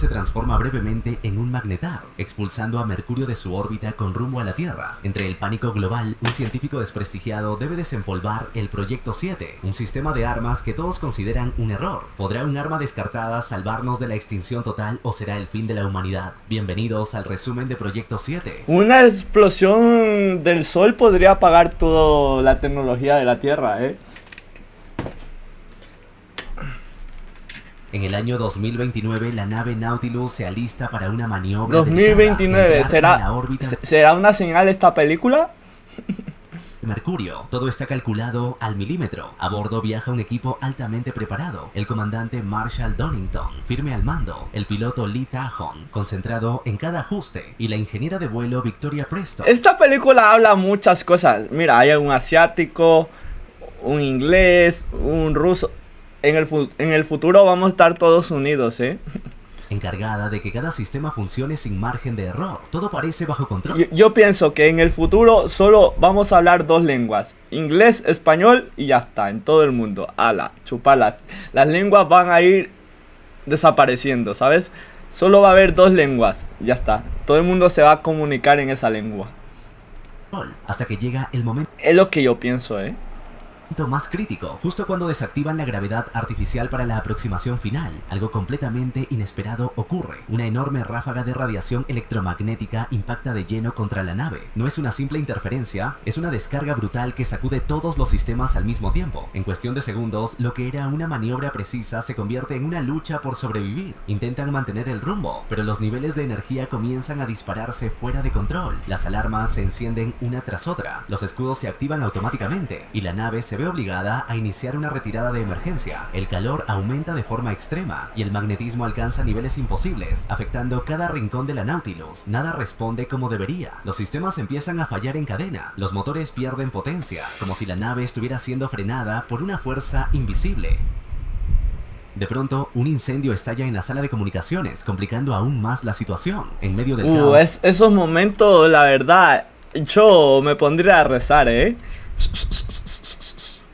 se transforma brevemente en un magnetar, expulsando a Mercurio de su órbita con rumbo a la Tierra. Entre el pánico global, un científico desprestigiado debe desempolvar el Proyecto 7, un sistema de armas que todos consideran un error. ¿Podrá un arma descartada salvarnos de la extinción total o será el fin de la humanidad? Bienvenidos al resumen de Proyecto 7. Una explosión del Sol podría apagar toda la tecnología de la Tierra, ¿eh? En el año 2029, la nave Nautilus se alista para una maniobra 2029, ¿será una señal esta película? Mercurio. Todo está calculado al milímetro. A bordo viaja un equipo altamente preparado. El comandante Marshall Donington, firme al mando. El piloto Lee Tahon, concentrado en cada ajuste. Y la ingeniera de vuelo Victoria Preston. Esta película habla muchas cosas. Mira, hay un asiático, un inglés, un ruso. En el futuro vamos a estar todos unidos, ¿eh? Encargada de que cada sistema funcione sin margen de error. Todo parece bajo control. Yo pienso que en el futuro solo vamos a hablar dos lenguas. Inglés, español y ya está, en todo el mundo. Ala, chupala. Las lenguas van a ir desapareciendo, ¿sabes? Solo va a haber dos lenguas, ya está. Todo el mundo se va a comunicar en esa lengua. Hasta que llega el momento. Es lo que yo pienso, ¿eh? Más crítico, justo cuando desactivan la gravedad artificial para la aproximación final, algo completamente inesperado ocurre. Una enorme ráfaga de radiación electromagnética impacta de lleno contra la nave. No es una simple interferencia, es una descarga brutal que sacude todos los sistemas al mismo tiempo. En cuestión de segundos, lo que era una maniobra precisa se convierte en una lucha por sobrevivir. Intentan mantener el rumbo, pero los niveles de energía comienzan a dispararse fuera de control. Las alarmas se encienden una tras otra, los escudos se activan automáticamente y la nave se ve obligada a iniciar una retirada de emergencia. El calor aumenta de forma extrema y el magnetismo alcanza niveles imposibles, afectando cada rincón de la Nautilus. Nada responde como debería. Los sistemas empiezan a fallar en cadena. Los motores pierden potencia, como si la nave estuviera siendo frenada por una fuerza invisible. De pronto, un incendio estalla en la sala de comunicaciones, complicando aún más la situación. En medio del caos... Esos momentos, la verdad, yo me pondría a rezar, ¿eh?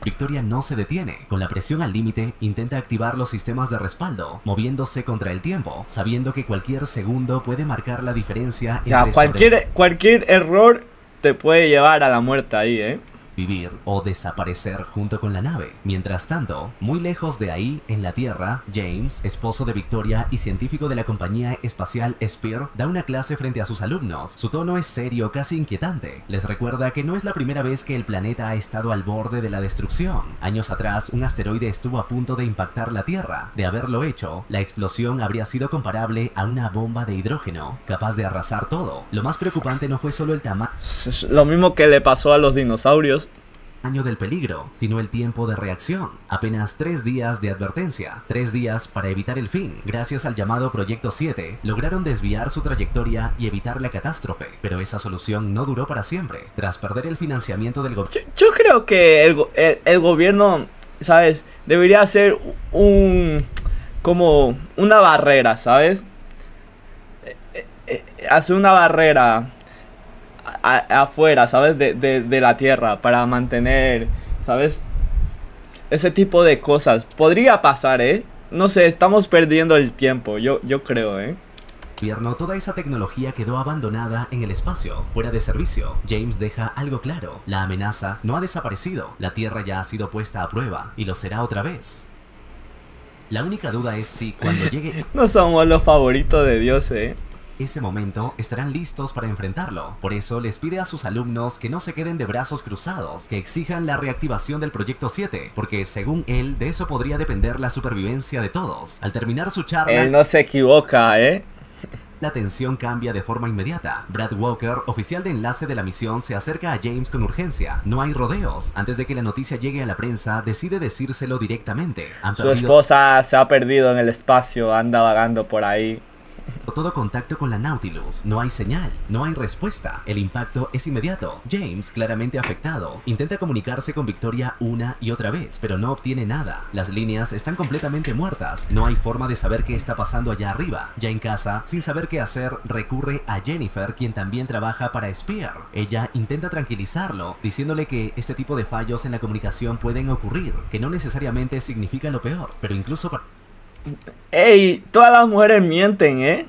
Victoria no se detiene. Con la presión al límite, intenta activar los sistemas de respaldo, moviéndose contra el tiempo, sabiendo que cualquier segundo puede marcar la diferencia entre cualquier error te puede llevar a la muerte ahí, ¿eh? Vivir o desaparecer junto con la nave. Mientras tanto, muy lejos de ahí, en la Tierra, James, esposo de Victoria y científico de la compañía espacial Spear, da una clase frente a sus alumnos. Su tono es serio, casi inquietante. Les recuerda que no es la primera vez que el planeta ha estado al borde de la destrucción. Años atrás, un asteroide estuvo a punto de impactar la Tierra. De haberlo hecho, la explosión habría sido comparable a una bomba de hidrógeno, capaz de arrasar todo. Lo más preocupante no fue solo el tamaño. Lo mismo que le pasó a los dinosaurios. Del peligro, sino el tiempo de reacción. Apenas 3 días de advertencia, 3 días para evitar el fin. Gracias al llamado Proyecto 7, lograron desviar su trayectoria y evitar la catástrofe, pero esa solución no duró para siempre. Tras perder el financiamiento del gobierno... Yo creo que el gobierno, ¿sabes? Debería hacer como una barrera, ¿sabes? Hacer una barrera afuera, ¿sabes? De la Tierra para mantener, ¿sabes? Ese tipo de cosas. Podría pasar, ¿eh? No sé, estamos perdiendo el tiempo, yo creo, ¿eh? Toda esa tecnología quedó abandonada en el espacio, fuera de servicio. James deja algo claro: la amenaza no ha desaparecido, la Tierra ya ha sido puesta a prueba y lo será otra vez. La única duda es si cuando llegue... No somos los favoritos de Dios, ¿eh? Ese momento estarán listos para enfrentarlo. Por eso les pide a sus alumnos que no se queden de brazos cruzados, que exijan la reactivación del Proyecto 7, porque según él, de eso podría depender la supervivencia de todos. Al terminar su charla... Él no se equivoca, ¿eh? La tensión cambia de forma inmediata. Brad Walker, oficial de enlace de la misión, se acerca a James con urgencia. No hay rodeos. Antes de que la noticia llegue a la prensa, decide decírselo directamente. Su esposa se ha perdido en el espacio, anda vagando por ahí. Todo contacto con la Nautilus, no hay señal, no hay respuesta, el impacto es inmediato. James, claramente afectado, intenta comunicarse con Victoria una y otra vez, pero no obtiene nada. Las líneas están completamente muertas, no hay forma de saber qué está pasando allá arriba. Ya en casa, sin saber qué hacer, recurre a Jennifer, quien también trabaja para Spear. Ella intenta tranquilizarlo, diciéndole que este tipo de fallos en la comunicación pueden ocurrir, que no necesariamente significa lo peor, pero incluso para... ¡Ey! Todas las mujeres mienten, ¿eh?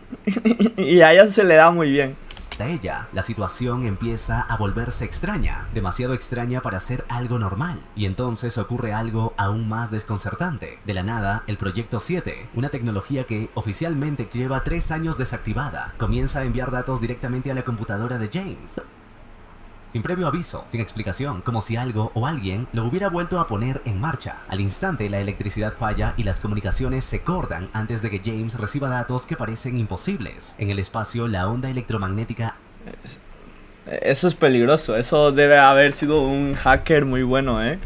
Y a ella se le da muy bien. A ella, la situación empieza a volverse extraña, demasiado extraña para ser algo normal, y entonces ocurre algo aún más desconcertante. De la nada, el Proyecto 7, una tecnología que oficialmente lleva 3 años desactivada, comienza a enviar datos directamente a la computadora de James. Sin previo aviso, sin explicación, como si algo o alguien lo hubiera vuelto a poner en marcha. Al instante, la electricidad falla y las comunicaciones se cortan antes de que James reciba datos que parecen imposibles. En el espacio, la onda electromagnética Eso es peligroso, eso debe haber sido un hacker muy bueno, ¿eh?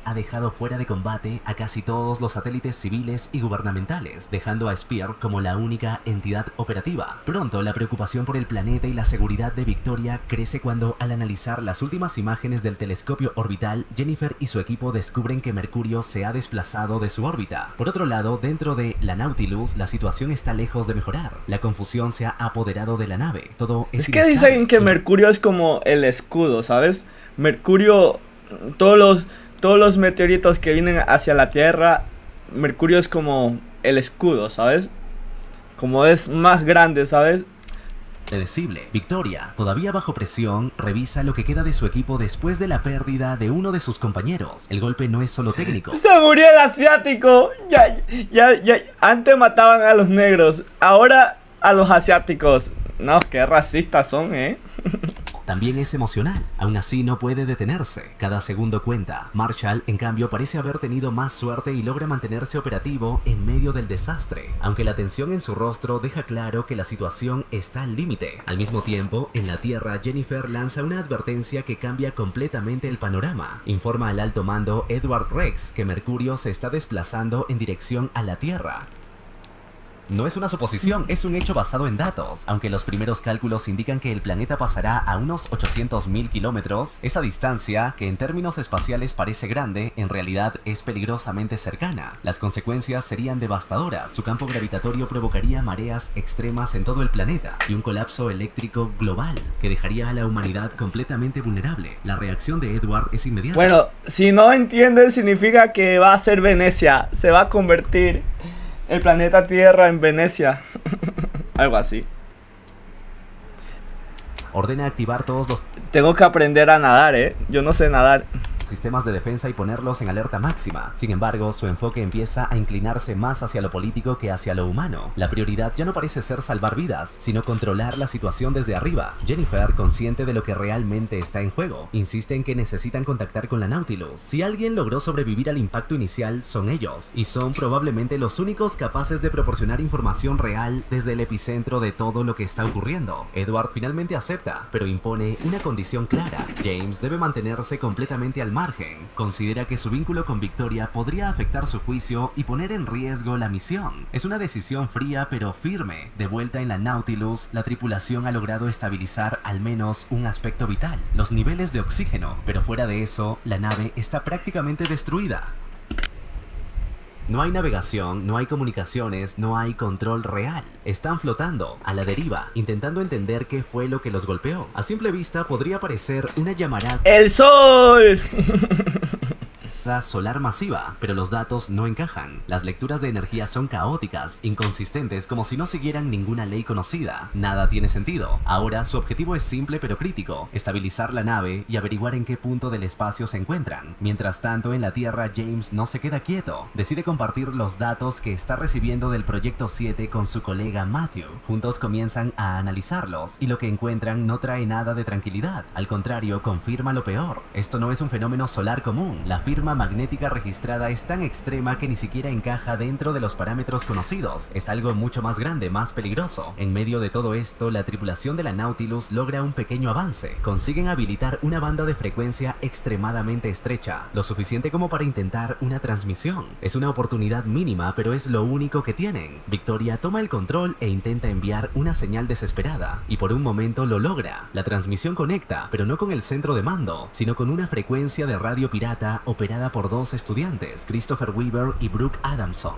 ha dejado fuera de combate a casi todos los satélites civiles y gubernamentales, dejando a Spear como la única entidad operativa. Pronto, la preocupación por el planeta y la seguridad de Victoria crece cuando, al analizar las últimas imágenes del telescopio orbital, Jennifer y su equipo descubren que Mercurio se ha desplazado de su órbita. Por otro lado, dentro de la Nautilus, la situación está lejos de mejorar. La confusión se ha apoderado de la nave. Todo es que dicen que Mercurio es como el escudo, ¿sabes? Mercurio, todos los meteoritos que vienen hacia la Tierra, Mercurio es como el escudo, ¿sabes? Como es más grande, ¿sabes? Predecible. Victoria, todavía bajo presión, revisa lo que queda de su equipo después de la pérdida de uno de sus compañeros. El golpe no es solo técnico. ¡Se murió el asiático! Ya. Antes mataban a los negros, ahora a los asiáticos. No, qué racistas son, ¿eh? También es emocional, aún así no puede detenerse, cada segundo cuenta. Marshall, en cambio, parece haber tenido más suerte y logra mantenerse operativo en medio del desastre, aunque la tensión en su rostro deja claro que la situación está al límite. Al mismo tiempo, en la Tierra, Jennifer lanza una advertencia que cambia completamente el panorama. Informa al alto mando Edward Rex que Mercurio se está desplazando en dirección a la Tierra. No es una suposición, es un hecho basado en datos. Aunque los primeros cálculos indican que el planeta pasará a unos 800.000 kilómetros, esa distancia, que en términos espaciales parece grande, en realidad es peligrosamente cercana. Las consecuencias serían devastadoras. Su campo gravitatorio provocaría mareas extremas en todo el planeta y un colapso eléctrico global que dejaría a la humanidad completamente vulnerable. La reacción de Edward es inmediata. Bueno, si no entienden, significa que va a ser Venecia. Se va a convertir el planeta Tierra en Venecia. Algo así. Ordena activar todos los Tengo que aprender a nadar, yo no sé nadar. sistemas de defensa y ponerlos en alerta máxima. Sin embargo, su enfoque empieza a inclinarse más hacia lo político que hacia lo humano. La prioridad ya no parece ser salvar vidas, sino controlar la situación desde arriba. Jennifer, consciente de lo que realmente está en juego, insiste en que necesitan contactar con la Nautilus. Si alguien logró sobrevivir al impacto inicial, son ellos, y son probablemente los únicos capaces de proporcionar información real desde el epicentro de todo lo que está ocurriendo. Edward finalmente acepta, pero impone una condición clara. James debe mantenerse completamente al margen. Considera que su vínculo con Victoria podría afectar su juicio y poner en riesgo la misión. Es una decisión fría pero firme. De vuelta en la Nautilus, la tripulación ha logrado estabilizar al menos un aspecto vital, los niveles de oxígeno, pero fuera de eso, la nave está prácticamente destruida. No hay navegación, no hay comunicaciones, no hay control real. Están flotando, a la deriva, intentando entender qué fue lo que los golpeó. A simple vista podría parecer una llamarada ¡El sol! solar masiva, pero los datos no encajan. Las lecturas de energía son caóticas, inconsistentes, como si no siguieran ninguna ley conocida. Nada tiene sentido. Ahora su objetivo es simple pero crítico: estabilizar la nave y averiguar en qué punto del espacio se encuentran. Mientras tanto, en la Tierra, James no se queda quieto. Decide compartir los datos que está recibiendo del Proyecto 7 con su colega Matthew. Juntos comienzan a analizarlos y lo que encuentran no trae nada de tranquilidad. Al contrario, confirma lo peor. Esto no es un fenómeno solar común. La firma magnética registrada es tan extrema que ni siquiera encaja dentro de los parámetros conocidos. Es algo mucho más grande, más peligroso. En medio de todo esto, la tripulación de la Nautilus logra un pequeño avance. Consiguen habilitar una banda de frecuencia extremadamente estrecha, lo suficiente como para intentar una transmisión. Es una oportunidad mínima, pero es lo único que tienen. Victoria toma el control e intenta enviar una señal desesperada, y por un momento lo logra. La transmisión conecta, pero no con el centro de mando, sino con una frecuencia de radio pirata operada por dos estudiantes, Christopher Weaver y Brooke Adamson.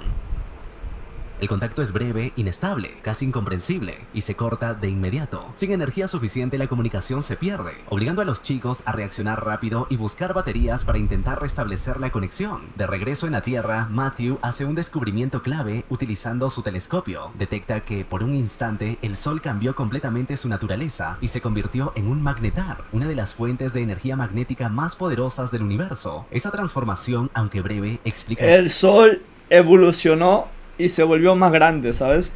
El contacto es breve, inestable, casi incomprensible, y se corta de inmediato. Sin energía suficiente la comunicación se pierde, obligando a los chicos a reaccionar rápido y buscar baterías para intentar restablecer la conexión. De regreso en la Tierra, Matthew hace un descubrimiento clave utilizando su telescopio. Detecta que por un instante el Sol cambió completamente su naturaleza y se convirtió en un magnetar, una de las fuentes de energía magnética más poderosas del universo. Esa transformación, aunque breve, explica el Sol evolucionó y se volvió más grande, ¿sabes?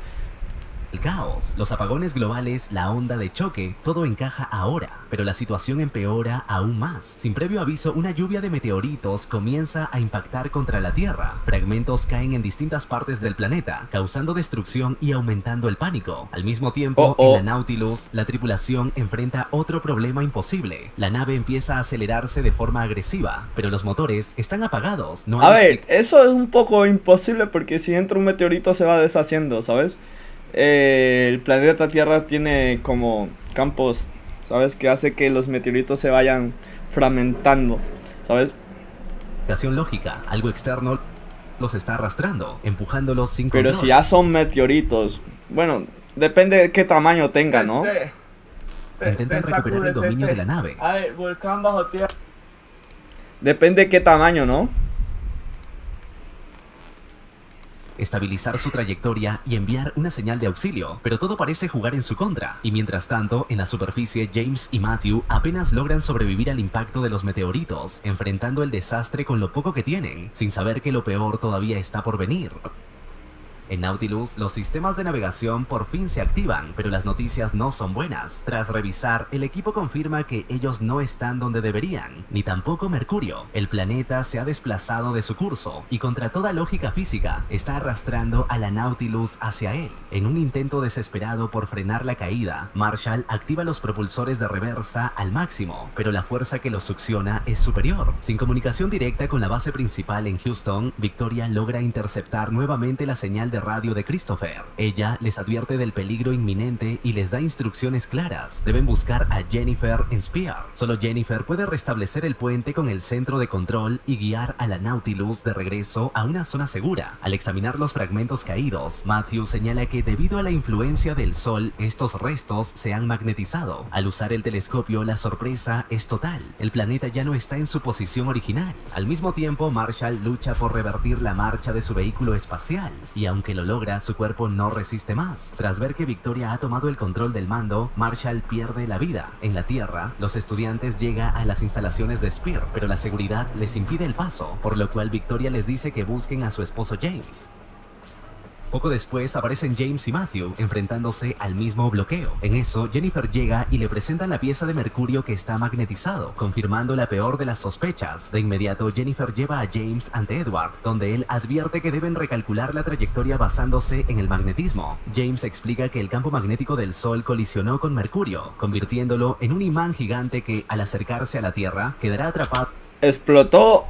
el caos, los apagones globales, la onda de choque, todo encaja ahora, pero la situación empeora aún más. Sin previo aviso, una lluvia de meteoritos comienza a impactar contra la Tierra. Fragmentos caen en distintas partes del planeta, causando destrucción y aumentando el pánico. Al mismo tiempo, en la Nautilus, la tripulación enfrenta otro problema imposible. La nave empieza a acelerarse de forma agresiva, pero los motores están apagados. No hay eso es un poco imposible porque si entra un meteorito se va deshaciendo, ¿sabes? El planeta Tierra tiene como campos, ¿sabes? Que hace que los meteoritos se vayan fragmentando, ¿sabes? Explicación lógica, algo externo los está arrastrando, empujándolos sin control. Pero si ya son meteoritos, bueno, depende de qué tamaño tenga, ¿no? Intentan recuperar el dominio de la nave. A ver, volcán bajo tierra. Depende de qué tamaño, ¿no? Estabilizar su trayectoria y enviar una señal de auxilio, pero todo parece jugar en su contra. Y mientras tanto, en la superficie, James y Matthew apenas logran sobrevivir al impacto de los meteoritos, enfrentando el desastre con lo poco que tienen, sin saber que lo peor todavía está por venir. En Nautilus, los sistemas de navegación por fin se activan, pero las noticias no son buenas. Tras revisar, el equipo confirma que ellos no están donde deberían, ni tampoco Mercurio. El planeta se ha desplazado de su curso, y contra toda lógica física, está arrastrando a la Nautilus hacia él. En un intento desesperado por frenar la caída, Marshall activa los propulsores de reversa al máximo, pero la fuerza que los succiona es superior. Sin comunicación directa con la base principal en Houston, Victoria logra interceptar nuevamente la señal de radio de Christopher. Ella les advierte del peligro inminente y les da instrucciones claras. Deben buscar a Jennifer en Spear. Solo Jennifer puede restablecer el puente con el centro de control y guiar a la Nautilus de regreso a una zona segura. Al examinar los fragmentos caídos, Matthew señala que debido a la influencia del Sol, estos restos se han magnetizado. Al usar el telescopio, la sorpresa es total. El planeta ya no está en su posición original. Al mismo tiempo, Marshall lucha por revertir la marcha de su vehículo espacial, y aunque lo logra, su cuerpo no resiste más. Tras ver que Victoria ha tomado el control del mando, Marshall pierde la vida. En la Tierra, los estudiantes llegan a las instalaciones de Spear, pero la seguridad les impide el paso, por lo cual Victoria les dice que busquen a su esposo James. Poco después aparecen James y Matthew enfrentándose al mismo bloqueo. En eso, Jennifer llega y le presentan la pieza de mercurio que está magnetizado, confirmando la peor de las sospechas. De inmediato, Jennifer lleva a James ante Edward, donde él advierte que deben recalcular la trayectoria basándose en el magnetismo. James explica que el campo magnético del Sol colisionó con Mercurio, convirtiéndolo en un imán gigante que, al acercarse a la Tierra, quedará atrapado. Explotó.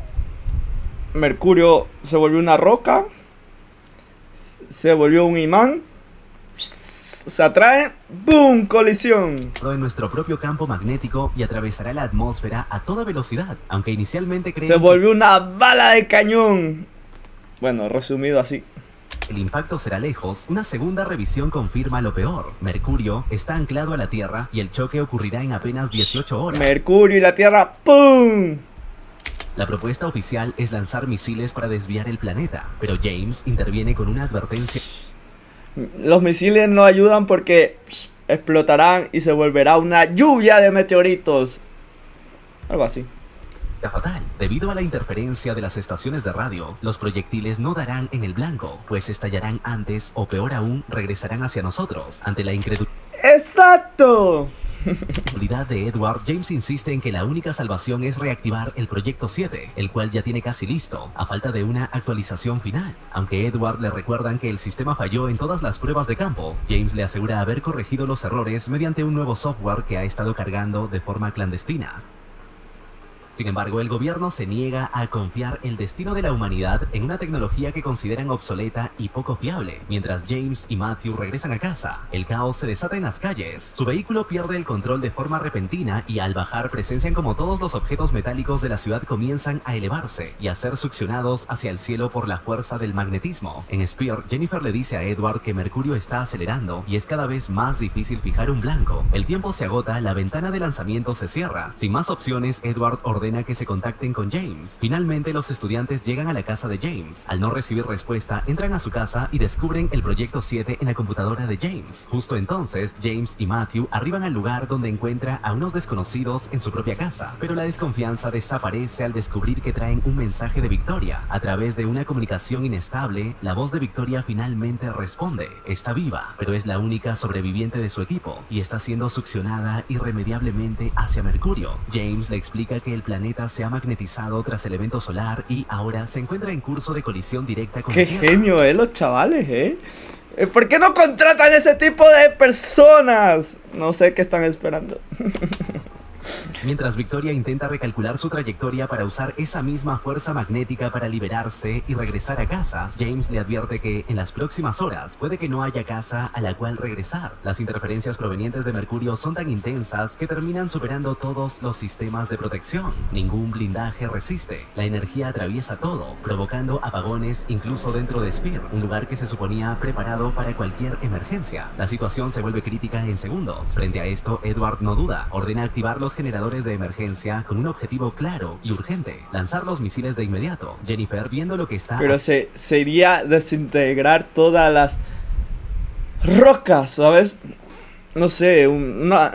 Mercurio se volvió una roca. Se volvió un imán. Se atrae. ¡Boom! Colisión. En nuestro propio campo magnético y atravesará la atmósfera a toda velocidad. Aunque inicialmente se volvió una bala de cañón. Bueno, resumido así. El impacto será lejos. Una segunda revisión confirma lo peor. Mercurio está anclado a la Tierra y el choque ocurrirá en apenas 18 horas. Mercurio y la Tierra. ¡Pum! La propuesta oficial es lanzar misiles para desviar el planeta, pero James interviene con una advertencia. Los misiles no ayudan porque explotarán y se volverá una lluvia de meteoritos. Algo así. Fatal. Debido a la interferencia de las estaciones de radio, los proyectiles no darán en el blanco, pues estallarán antes o peor aún, regresarán hacia nosotros. Ante la incredulidad ¡exacto! de Edward, James insiste en que la única salvación es reactivar el Proyecto 7, el cual ya tiene casi listo, a falta de una actualización final. Aunque Edward le recuerdan que el sistema falló en todas las pruebas de campo, James le asegura haber corregido los errores mediante un nuevo software que ha estado cargando de forma clandestina. Sin embargo, el gobierno se niega a confiar el destino de la humanidad en una tecnología que consideran obsoleta y poco fiable. Mientras James y Matthew regresan a casa, el caos se desata en las calles. Su vehículo pierde el control de forma repentina y al bajar presencian como todos los objetos metálicos de la ciudad comienzan a elevarse y a ser succionados hacia el cielo por la fuerza del magnetismo. En Spear, Jennifer le dice a Edward que Mercurio está acelerando y es cada vez más difícil fijar un blanco. El tiempo se agota, la ventana de lanzamiento se cierra. Sin más opciones, Edward ordena que se contacten con James. Finalmente, los estudiantes llegan a la casa de James. Al no recibir respuesta, entran a su casa y descubren el proyecto 7 en la computadora de James. Justo entonces, James y Matthew arriban al lugar donde encuentra a unos desconocidos en su propia casa, pero la desconfianza desaparece al descubrir que traen un mensaje de Victoria. A través de una comunicación inestable, la voz de Victoria finalmente responde. Está viva, pero es la única sobreviviente de su equipo y está siendo succionada irremediablemente hacia Mercurio. James le explica que el planeta se ha magnetizado tras el evento solar y ahora se encuentra en curso de colisión directa con ¡Qué la Tierra. genio, los chavales, ¿Por qué no contratan ese tipo de personas? No sé qué están esperando. Mientras Victoria intenta recalcular su trayectoria para usar esa misma fuerza magnética para liberarse y regresar a casa, James le advierte que en las próximas horas puede que no haya casa a la cual regresar. Las interferencias provenientes de Mercurio son tan intensas que terminan superando todos los sistemas de protección. Ningún blindaje resiste. La energía atraviesa todo, provocando apagones incluso dentro de Spear, un lugar que se suponía preparado para cualquier emergencia. La situación se vuelve crítica en segundos. Frente a esto, Edward no duda, ordena activar los generadores de emergencia con un objetivo claro y urgente: lanzar los misiles de inmediato. Jennifer, viendo lo que está... Pero sería desintegrar todas las rocas, ¿sabes? No sé, una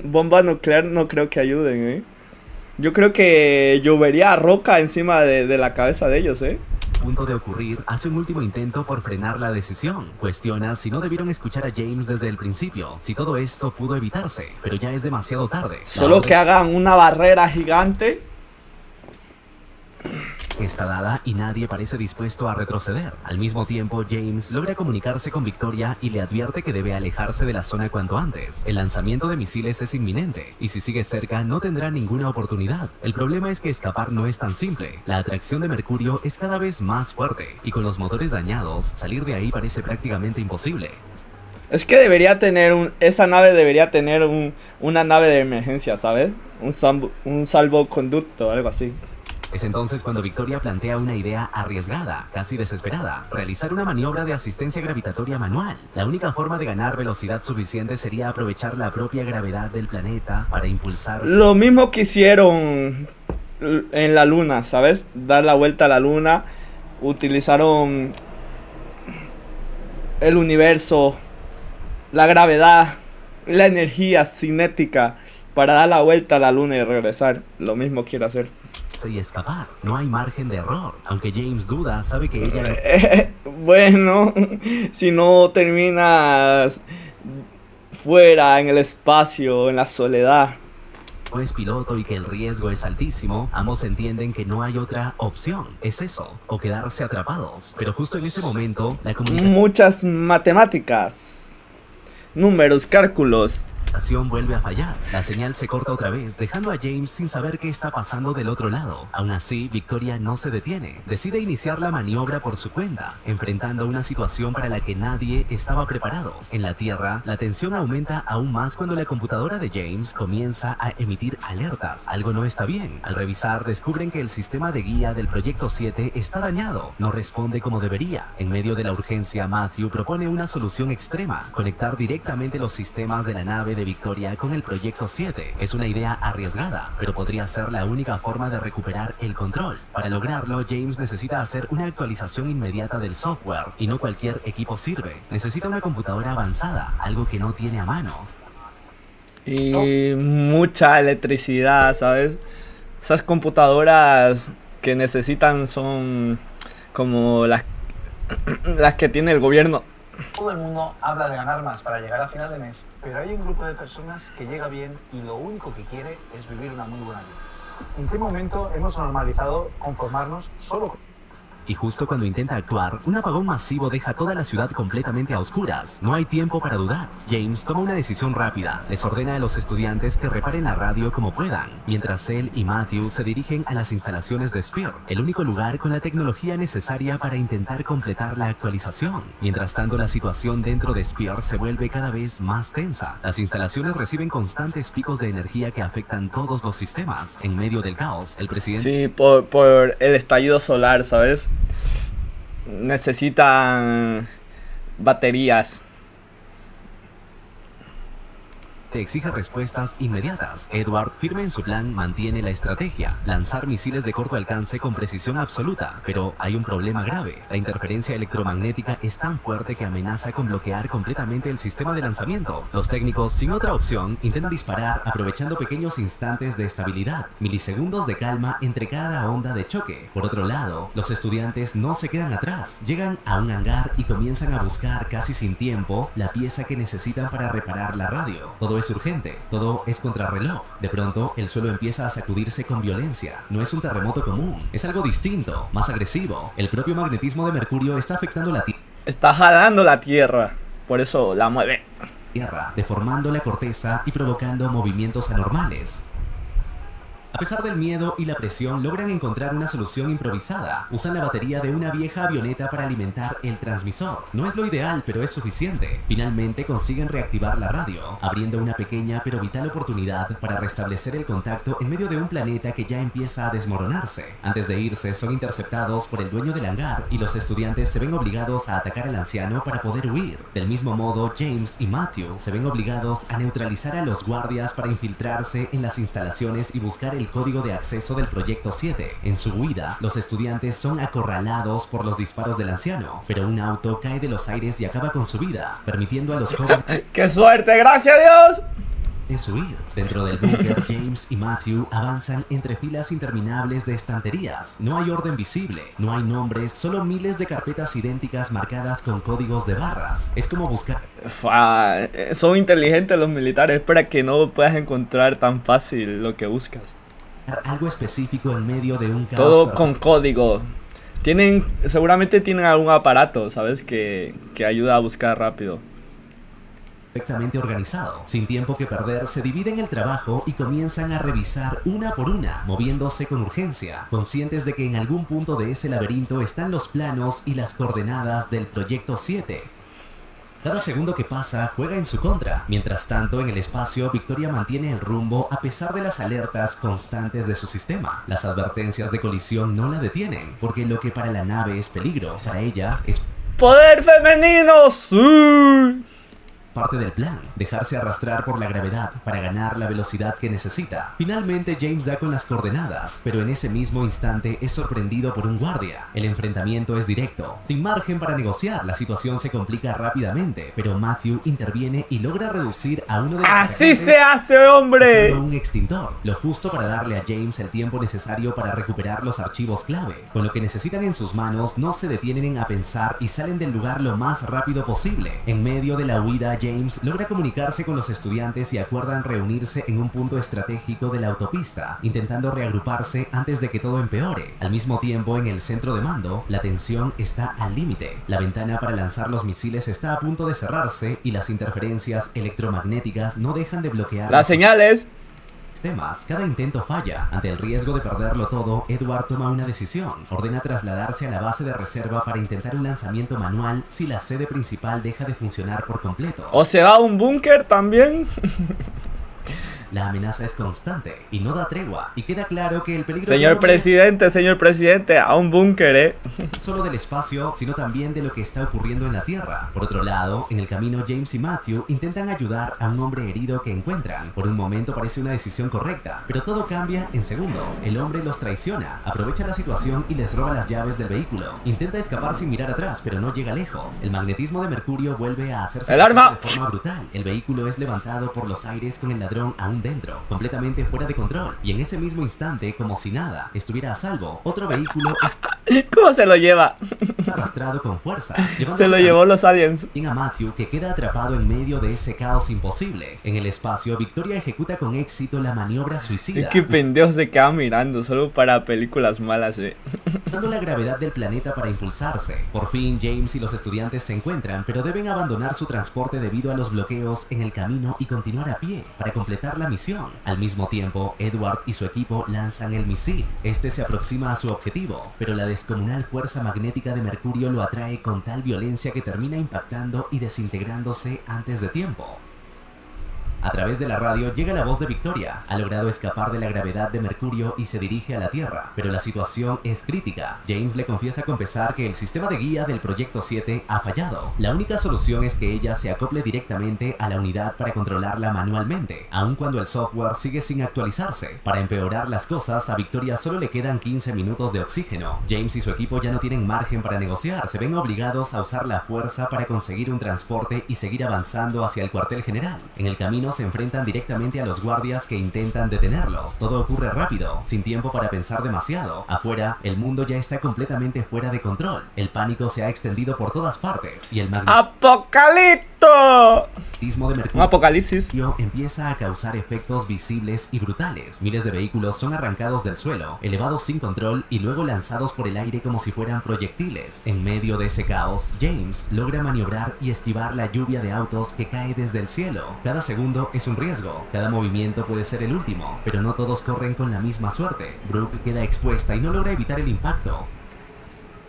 bomba nuclear no creo que ayuden, Yo creo que llovería roca encima de la cabeza de ellos, punto de ocurrir, hace un último intento por frenar la decisión. Cuestiona si no debieron escuchar a James desde el principio, si todo esto pudo evitarse, pero ya es demasiado tarde. Solo que hagan una barrera gigante. Está dada y nadie parece dispuesto a retroceder. Al mismo tiempo, James logra comunicarse con Victoria y le advierte que debe alejarse de la zona cuanto antes. El lanzamiento de misiles es inminente y si sigue cerca no tendrá ninguna oportunidad. El problema es que escapar no es tan simple. La atracción de Mercurio es cada vez más fuerte y con los motores dañados, salir de ahí parece prácticamente imposible. Es que debería tener esa nave debería tener una nave de emergencia, ¿sabes? Un salvoconducto, algo así. Es entonces cuando Victoria plantea una idea arriesgada, casi desesperada: realizar una maniobra de asistencia gravitatoria manual. La única forma de ganar velocidad suficiente sería aprovechar la propia gravedad del planeta para impulsarse. Lo mismo que hicieron en la luna, ¿sabes? Dar la vuelta a la luna. Utilizaron el universo, la gravedad, la energía cinética para dar la vuelta a la luna y regresar. Lo mismo quiero hacer. Y escapar. No hay margen de error. Aunque James duda, sabe que ella... Bueno, si no terminas fuera en el espacio, en la soledad. No es piloto y que el riesgo es altísimo, ambos entienden que no hay otra opción. Es eso, o quedarse atrapados. Pero justo en ese momento, la comunicación Muchas matemáticas, números, cálculos. vuelve a fallar. La señal se corta otra vez, dejando a James sin saber qué está pasando del otro lado. Aún así, Victoria no se detiene. Decide iniciar la maniobra por su cuenta, enfrentando una situación para la que nadie estaba preparado. En la Tierra, la tensión aumenta aún más cuando la computadora de James comienza a emitir alertas. Algo no está bien. Al revisar, descubren que el sistema de guía del Proyecto 7 está dañado. No responde como debería. En medio de la urgencia, Matthew propone una solución extrema: conectar directamente los sistemas de la nave de Victoria con el Proyecto 7. Es una idea arriesgada, pero podría ser la única forma de recuperar el control. Para lograrlo, James necesita hacer una actualización inmediata del software, y no cualquier equipo sirve. Necesita una computadora avanzada, algo que no tiene a mano. Y mucha electricidad, ¿sabes? Esas computadoras que necesitan son como las que tiene el gobierno. Todo el mundo habla de ganar más para llegar a final de mes, pero hay un grupo de personas que llega bien y lo único que quiere es vivir una muy buena vida. ¿En qué momento hemos normalizado conformarnos solo con... Y justo cuando intenta actuar, un apagón masivo deja toda la ciudad completamente a oscuras. No hay tiempo para dudar. James toma una decisión rápida. Les ordena a los estudiantes que reparen la radio como puedan, mientras él y Matthew se dirigen a las instalaciones de Spear, el único lugar con la tecnología necesaria para intentar completar la actualización. Mientras tanto, la situación dentro de Spear se vuelve cada vez más tensa. Las instalaciones reciben constantes picos de energía que afectan todos los sistemas. En medio del caos, el presidente... Sí, por el estallido solar, ¿sabes? Necesitan baterías. exige respuestas inmediatas. Edward, firme en su plan, mantiene la estrategia: lanzar misiles de corto alcance con precisión absoluta. Pero hay un problema grave. La interferencia electromagnética es tan fuerte que amenaza con bloquear completamente el sistema de lanzamiento. Los técnicos, sin otra opción, intentan disparar aprovechando pequeños instantes de estabilidad, milisegundos de calma entre cada onda de choque. Por otro lado, los estudiantes no se quedan atrás. Llegan a un hangar y comienzan a buscar casi sin tiempo la pieza que necesitan para reparar la radio. Todo es urgente, todo es contrarreloj. De pronto, el suelo empieza a sacudirse con violencia. No es un terremoto común, es algo distinto, más agresivo. El propio magnetismo de Mercurio está afectando la Está jalando la Tierra, por eso la mueve. Tierra, deformando la corteza y provocando movimientos anormales. A pesar del miedo y la presión, logran encontrar una solución improvisada. Usan la batería de una vieja avioneta para alimentar el transmisor. No es lo ideal, pero es suficiente. Finalmente consiguen reactivar la radio, abriendo una pequeña pero vital oportunidad para restablecer el contacto en medio de un planeta que ya empieza a desmoronarse. Antes de irse, son interceptados por el dueño del hangar y los estudiantes se ven obligados a atacar al anciano para poder huir. Del mismo modo, James y Matthew se ven obligados a neutralizar a los guardias para infiltrarse en las instalaciones y buscar el código de acceso del Proyecto 7. En su huida, los estudiantes son acorralados por los disparos del anciano, pero un auto cae de los aires y acaba con su vida, permitiendo a los jóvenes ¡Qué suerte! ¡Gracias a Dios! huir. Dentro del búnker, James y Matthew avanzan entre filas interminables de estanterías. No hay orden visible, no hay nombres, solo miles de carpetas idénticas marcadas con códigos de barras. Es como buscar... Son inteligentes los militares para que no puedas encontrar tan fácil lo que buscas. algo específico en medio de un caos Todo perfecto. con código. Seguramente tienen algún aparato, ¿sabes? Que ayuda a buscar rápido. Perfectamente organizado. Sin tiempo que perder, se dividen el trabajo y comienzan a revisar una por una, moviéndose con urgencia, conscientes de que en algún punto de ese laberinto están los planos y las coordenadas del Proyecto 7. Cada segundo que pasa juega en su contra. Mientras tanto, en el espacio, Victoria mantiene el rumbo a pesar de las alertas constantes de su sistema. Las advertencias de colisión no la detienen, porque lo que para la nave es peligro, para ella es ¡Poder femenino! ¡Sí! parte del plan, dejarse arrastrar por la gravedad para ganar la velocidad que necesita. Finalmente James da con las coordenadas, pero en ese mismo instante es sorprendido por un guardia. El enfrentamiento es directo, sin margen para negociar. La situación se complica rápidamente, pero Matthew interviene y logra reducir a uno de los ¡Así atacantes se hace, hombre! usando un extintor, lo justo para darle a James el tiempo necesario para recuperar los archivos clave. Con lo que necesitan en sus manos, no se detienen a pensar y salen del lugar lo más rápido posible. En medio de la huida, James logra comunicarse con los estudiantes y acuerdan reunirse en un punto estratégico de la autopista, intentando reagruparse antes de que todo empeore. Al mismo tiempo, en el centro de mando, la tensión está al límite. La ventana para lanzar los misiles está a punto de cerrarse y las interferencias electromagnéticas no dejan de bloquear Las señales. sistemas. Cada intento falla. Ante el riesgo de perderlo todo, Edward toma una decisión. Ordena trasladarse a la base de reserva para intentar un lanzamiento manual si la sede principal deja de funcionar por completo. ¿O se va a un búnker también? La amenaza es constante y no da tregua, y queda claro que el peligro Señor ya no viene presidente, a un búnker, solo del espacio, sino también de lo que está ocurriendo en la Tierra. Por otro lado, en el camino, James y Matthew intentan ayudar a un hombre herido que encuentran. Por un momento parece una decisión correcta, pero todo cambia en segundos. El hombre los traiciona, aprovecha la situación y les roba las llaves del vehículo. Intenta escapar sin mirar atrás, pero no llega lejos. El magnetismo de Mercurio vuelve a hacerse ¡El arma! presente de forma brutal. El vehículo es levantado por los aires con el ladrón aún dentro, completamente fuera de control. Y en ese mismo instante, como si nada estuviera a salvo, otro vehículo es ¿Cómo se lo lleva? arrastrado con fuerza, Se llevándose lo llevó los aliens. a Matthew, que queda atrapado en medio de ese caos imposible. En el espacio, Victoria ejecuta con éxito la maniobra suicida, Qué pendejo se queda mirando, solo para películas malas, usando la gravedad del planeta para impulsarse. Por fin, James y los estudiantes se encuentran, pero deben abandonar su transporte debido a los bloqueos en el camino y continuar a pie para completar la misión. Al mismo tiempo, Edward y su equipo lanzan el misil. Este se aproxima a su objetivo, pero la descomunal fuerza magnética de Mercurio lo atrae con tal violencia que termina impactando y desintegrándose antes de tiempo. A través de la radio llega la voz de Victoria. Ha logrado escapar de la gravedad de Mercurio y se dirige a la Tierra, pero la situación es crítica. James le confiesa con pesar que el sistema de guía del Proyecto 7 ha fallado. La única solución es que ella se acople directamente a la unidad para controlarla manualmente, aun cuando el software sigue sin actualizarse. Para empeorar las cosas, a Victoria solo le quedan 15 minutos de oxígeno. James y su equipo ya no tienen margen para negociar, se ven obligados a usar la fuerza para conseguir un transporte y seguir avanzando hacia el cuartel general. En el camino se enfrentan directamente a los guardias que intentan detenerlos. Todo ocurre rápido, sin tiempo para pensar demasiado. Afuera, el mundo ya está completamente fuera de control. El pánico se ha extendido por todas partes y el ¡Apocalipto! magnetismo de Un Mercurio apocalipsis. empieza a causar efectos visibles y brutales. Miles de vehículos son arrancados del suelo, elevados sin control y luego lanzados por el aire como si fueran proyectiles. En medio de ese caos, James logra maniobrar y esquivar la lluvia de autos que cae desde el cielo. Cada segundo es un riesgo, cada movimiento puede ser el último, pero no todos corren con la misma suerte. Brooke queda expuesta y no logra evitar el impacto.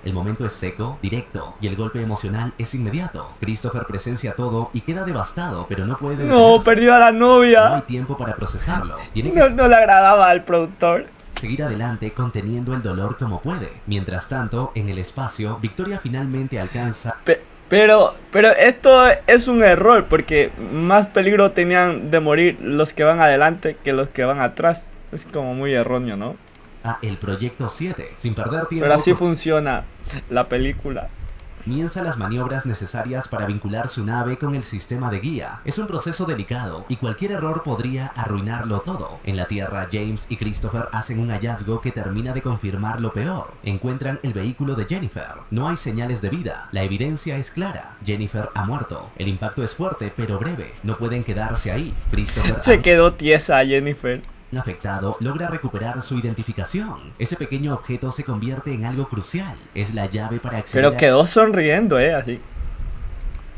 El momento es seco, directo, y el golpe emocional es inmediato. Christopher presencia todo y queda devastado, pero no puede No, detenerse. perdió a la No hay novia. tiempo para procesarlo. Tiene que No le agradaba al productor. seguir adelante conteniendo el dolor como puede. Mientras tanto, en el espacio, Victoria finalmente alcanza Pero esto es un error, porque más peligro tenían de morir los que van adelante que los que van atrás. Es como muy erróneo, ¿no? el Proyecto 7. Sin perder tiempo, Pero así funciona la película. comienza las maniobras necesarias para vincular su nave con el sistema de guía. Es un proceso delicado y cualquier error podría arruinarlo todo. En la Tierra, James y Christopher hacen un hallazgo que termina de confirmar lo peor. Encuentran el vehículo de Jennifer. No hay señales de vida. La evidencia es clara. Jennifer ha muerto. El impacto es fuerte pero breve. No pueden quedarse ahí. Christopher Se quedó tiesa Jennifer. afectado logra recuperar su identificación. Ese pequeño objeto se convierte en algo crucial. Es la llave para acceder Pero quedó sonriendo, así.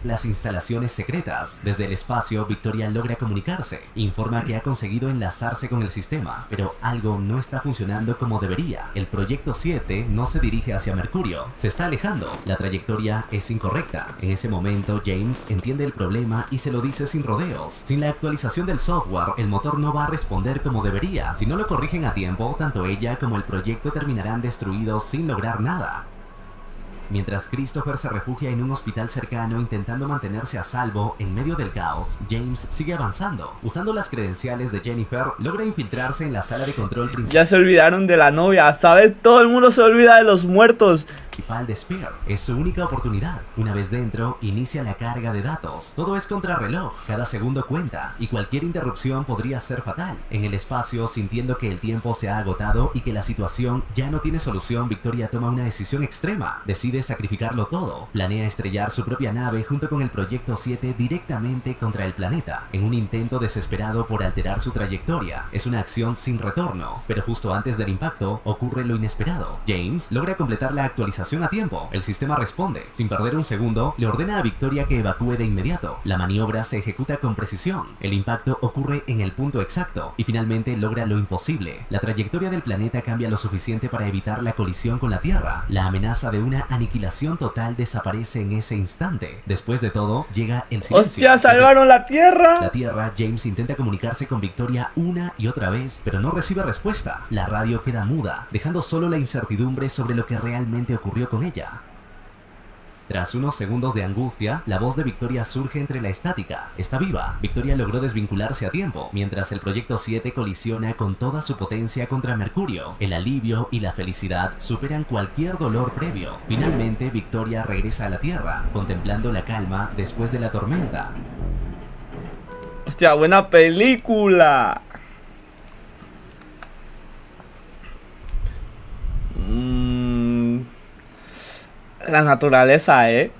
las instalaciones secretas. Desde el espacio, Victoria logra comunicarse. Informa que ha conseguido enlazarse con el sistema, pero algo no está funcionando como debería. El Proyecto 7 no se dirige hacia Mercurio, se está alejando. La trayectoria es incorrecta. En ese momento, James entiende el problema y se lo dice sin rodeos. Sin la actualización del software, el motor no va a responder como debería. Si no lo corrigen a tiempo, tanto ella como el proyecto terminarán destruidos sin lograr nada. Mientras Christopher se refugia en un hospital cercano intentando mantenerse a salvo en medio del caos, James sigue avanzando. Usando las credenciales de Jennifer, logra infiltrarse en la sala de control Ya se olvidaron de la novia, ¿sabes? Todo el mundo se olvida de los muertos. principal de Spear. Es su única oportunidad. Una vez dentro, inicia la carga de datos. Todo es contrarreloj, cada segundo cuenta, y cualquier interrupción podría ser fatal. En el espacio, sintiendo que el tiempo se ha agotado y que la situación ya no tiene solución, Victoria toma una decisión extrema. Decide sacrificarlo todo. Planea estrellar su propia nave junto con el Proyecto 7 directamente contra el planeta, en un intento desesperado por alterar su trayectoria. Es una acción sin retorno, pero justo antes del impacto ocurre lo inesperado. James logra completar la actualización a tiempo. El sistema responde. Sin perder un segundo, le ordena a Victoria que evacúe de inmediato. La maniobra se ejecuta con precisión. El impacto ocurre en el punto exacto y finalmente logra lo imposible. La trayectoria del planeta cambia lo suficiente para evitar la colisión con la Tierra. La amenaza de una aniquilación total desaparece en ese instante. Después de todo, llega el silencio. ¡Hostia, salvaron la Tierra! La Tierra, James intenta comunicarse con Victoria una y otra vez, pero no recibe respuesta. La radio queda muda, dejando solo la incertidumbre sobre lo que realmente ocurrió con ella. Tras unos segundos de angustia, la voz de Victoria surge entre la estática. Está viva. Victoria logró desvincularse a tiempo, mientras el Proyecto 7 colisiona con toda su potencia contra Mercurio. El alivio y la felicidad superan cualquier dolor previo. Finalmente, Victoria regresa a la Tierra, contemplando la calma después de la tormenta. ¡Hostia, buena película! La naturaleza, ¿eh?